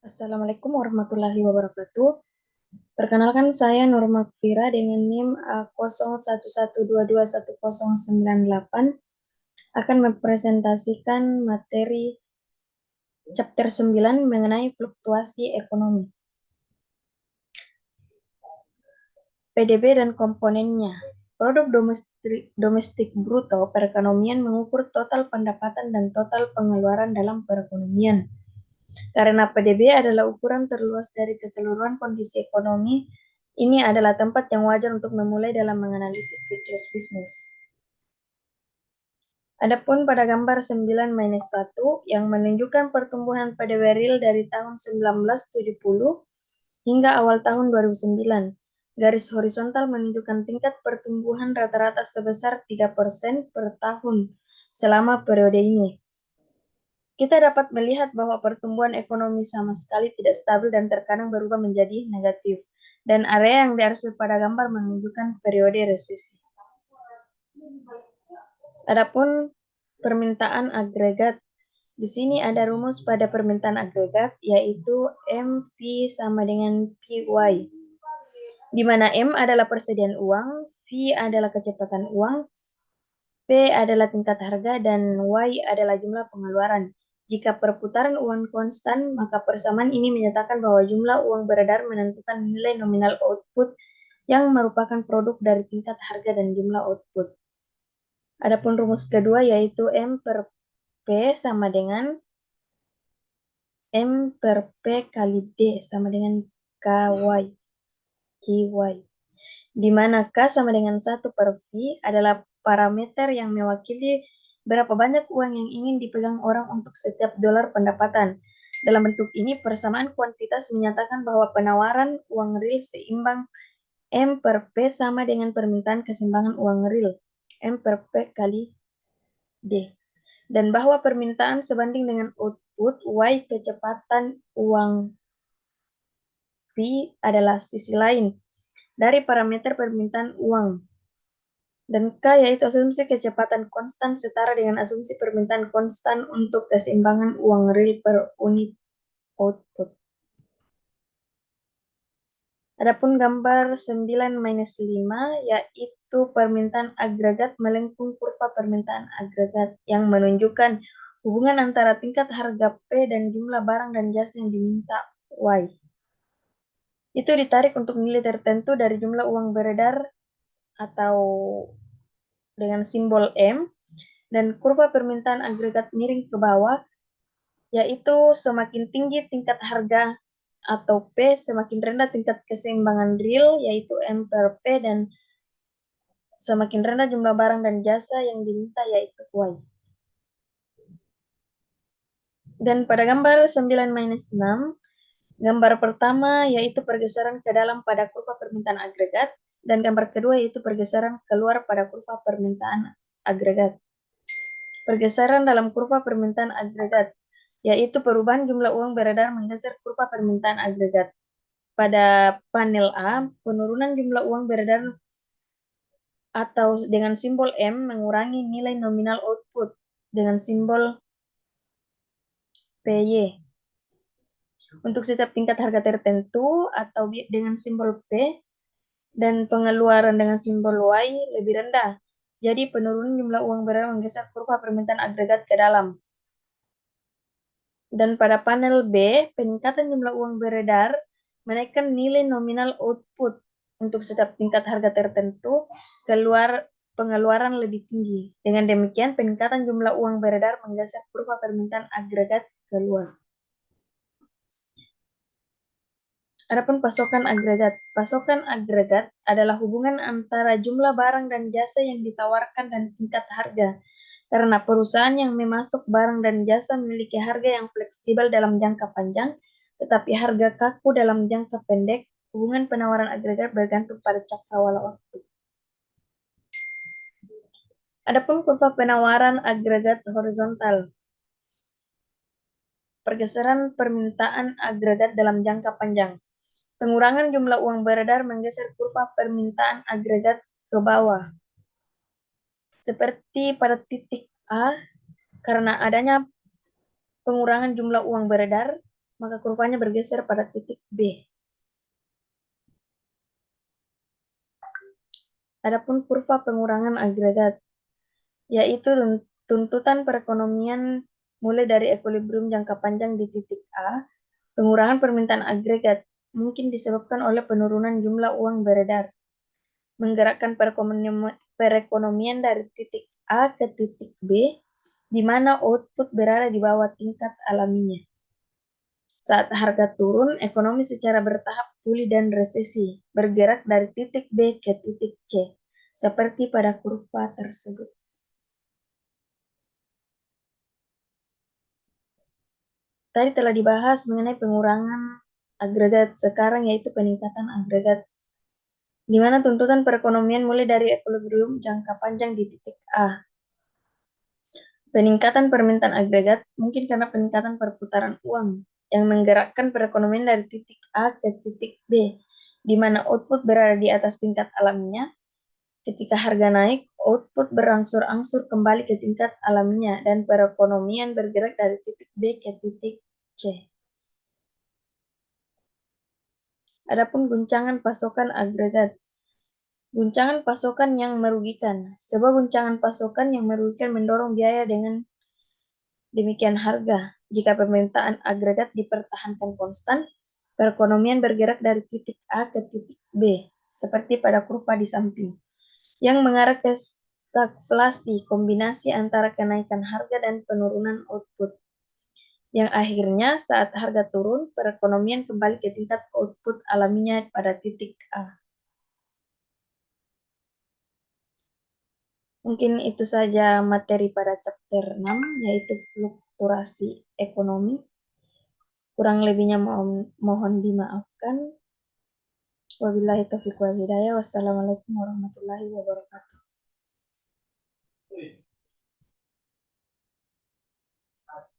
Assalamualaikum warahmatullahi wabarakatuh. Perkenalkan saya Nurma Fira dengan NIM A0112210098 akan mempresentasikan materi chapter 9 mengenai fluktuasi ekonomi. PDB dan komponennya. Produk domestik bruto perekonomian mengukur total pendapatan dan total pengeluaran dalam perekonomian. Karena PDB adalah ukuran terluas dari keseluruhan kondisi ekonomi, ini adalah tempat yang wajar untuk memulai dalam menganalisis siklus bisnis. Adapun pada gambar 9-1 yang menunjukkan pertumbuhan PDB real dari tahun 1970 hingga awal tahun 2009. Garis horizontal menunjukkan tingkat pertumbuhan rata-rata sebesar 3% per tahun selama periode ini. Kita dapat melihat bahwa pertumbuhan ekonomi sama sekali tidak stabil dan terkadang berubah menjadi negatif. Dan area yang diarsir pada gambar menunjukkan periode resesi. Adapun permintaan agregat, di sini ada rumus pada permintaan agregat, yaitu MV sama dengan PY, di mana M adalah persediaan uang, V adalah kecepatan uang, P adalah tingkat harga, dan Y adalah jumlah pengeluaran. Jika perputaran uang konstan, maka persamaan ini menyatakan bahwa jumlah uang beredar menentukan nilai nominal output yang merupakan produk dari tingkat harga dan jumlah output. Adapun rumus kedua yaitu M per P sama dengan M per P kali D sama dengan KY, KY. Di mana K sama dengan 1 per V adalah parameter yang mewakili berapa banyak uang yang ingin dipegang orang untuk setiap dolar pendapatan. Dalam bentuk ini, persamaan kuantitas menyatakan bahwa penawaran uang real seimbang M per P sama dengan permintaan keseimbangan uang real, M per P kali D. Dan bahwa permintaan sebanding dengan output Y kecepatan uang V adalah sisi lain dari parameter permintaan uang. Dan K yaitu asumsi kecepatan konstan setara dengan asumsi permintaan konstan untuk keseimbangan uang real per unit output. Adapun gambar 9-5 yaitu permintaan agregat melengkung kurva permintaan agregat yang menunjukkan hubungan antara tingkat harga P dan jumlah barang dan jasa yang diminta Y. Itu ditarik untuk nilai tertentu dari jumlah uang beredar atau dengan simbol M, dan kurva permintaan agregat miring ke bawah, yaitu semakin tinggi tingkat harga atau P, semakin rendah tingkat keseimbangan real, yaitu M per P, dan semakin rendah jumlah barang dan jasa yang diminta, yaitu Y. Dan pada gambar 9-6, gambar pertama yaitu pergeseran ke dalam pada kurva permintaan agregat, dan gambar kedua yaitu pergeseran keluar pada kurva permintaan agregat. Pergeseran dalam kurva permintaan agregat, yaitu perubahan jumlah uang beredar menggeser kurva permintaan agregat. Pada panel A, penurunan jumlah uang beredar atau dengan simbol M mengurangi nilai nominal output dengan simbol PY. Untuk setiap tingkat harga tertentu atau dengan simbol P, dan pengeluaran dengan simbol Y lebih rendah. Jadi penurunan jumlah uang beredar menggeser kurva permintaan agregat ke dalam. Dan pada panel B, peningkatan jumlah uang beredar menaikkan nilai nominal output untuk setiap tingkat harga tertentu, pengeluaran lebih tinggi. Dengan demikian, peningkatan jumlah uang beredar menggeser kurva permintaan agregat keluar. Adapun pasokan agregat. Pasokan agregat adalah hubungan antara jumlah barang dan jasa yang ditawarkan dan tingkat harga. Karena perusahaan yang memasok barang dan jasa memiliki harga yang fleksibel dalam jangka panjang, tetapi harga kaku dalam jangka pendek, hubungan penawaran agregat bergantung pada cakrawala waktu. Adapun kurva penawaran agregat horizontal. Pergeseran permintaan agregat dalam jangka panjang. Pengurangan jumlah uang beredar menggeser kurva permintaan agregat ke bawah. Seperti pada titik A, karena adanya pengurangan jumlah uang beredar, maka kurvanya bergeser pada titik B. Adapun kurva pengurangan agregat, yaitu tuntutan perekonomian mulai dari equilibrium jangka panjang di titik A, pengurangan permintaan agregat mungkin disebabkan oleh penurunan jumlah uang beredar, menggerakkan perekonomian dari titik A ke titik B, di mana output berada di bawah tingkat alaminya. Saat harga turun, ekonomi secara bertahap pulih dan resesi, bergerak dari titik B ke titik C, seperti pada kurva tersebut. Tadi telah dibahas mengenai pengurangan agregat, sekarang yaitu peningkatan agregat, di mana tuntutan perekonomian mulai dari equilibrium jangka panjang di titik A. Peningkatan permintaan agregat mungkin karena peningkatan perputaran uang yang menggerakkan perekonomian dari titik A ke titik B, di mana output berada di atas tingkat alaminya. Ketika harga naik, output berangsur-angsur kembali ke tingkat alaminya dan perekonomian bergerak dari titik B ke titik C. Adapun guncangan pasokan agregat. Guncangan pasokan yang merugikan. Sebuah guncangan pasokan yang merugikan mendorong biaya dengan demikian harga. Jika permintaan agregat dipertahankan konstan, perekonomian bergerak dari titik A ke titik B, seperti pada kurva di samping, yang mengarah ke stagflasi, kombinasi antara kenaikan harga dan penurunan output. Yang akhirnya saat harga turun, perekonomian kembali ke tingkat output alaminya pada titik A. Mungkin itu saja materi pada chapter 6, yaitu fluktuasi ekonomi. Kurang lebihnya mohon dimaafkan. Wabillahi taufiq wal hidayah. Wassalamualaikum warahmatullahi wabarakatuh.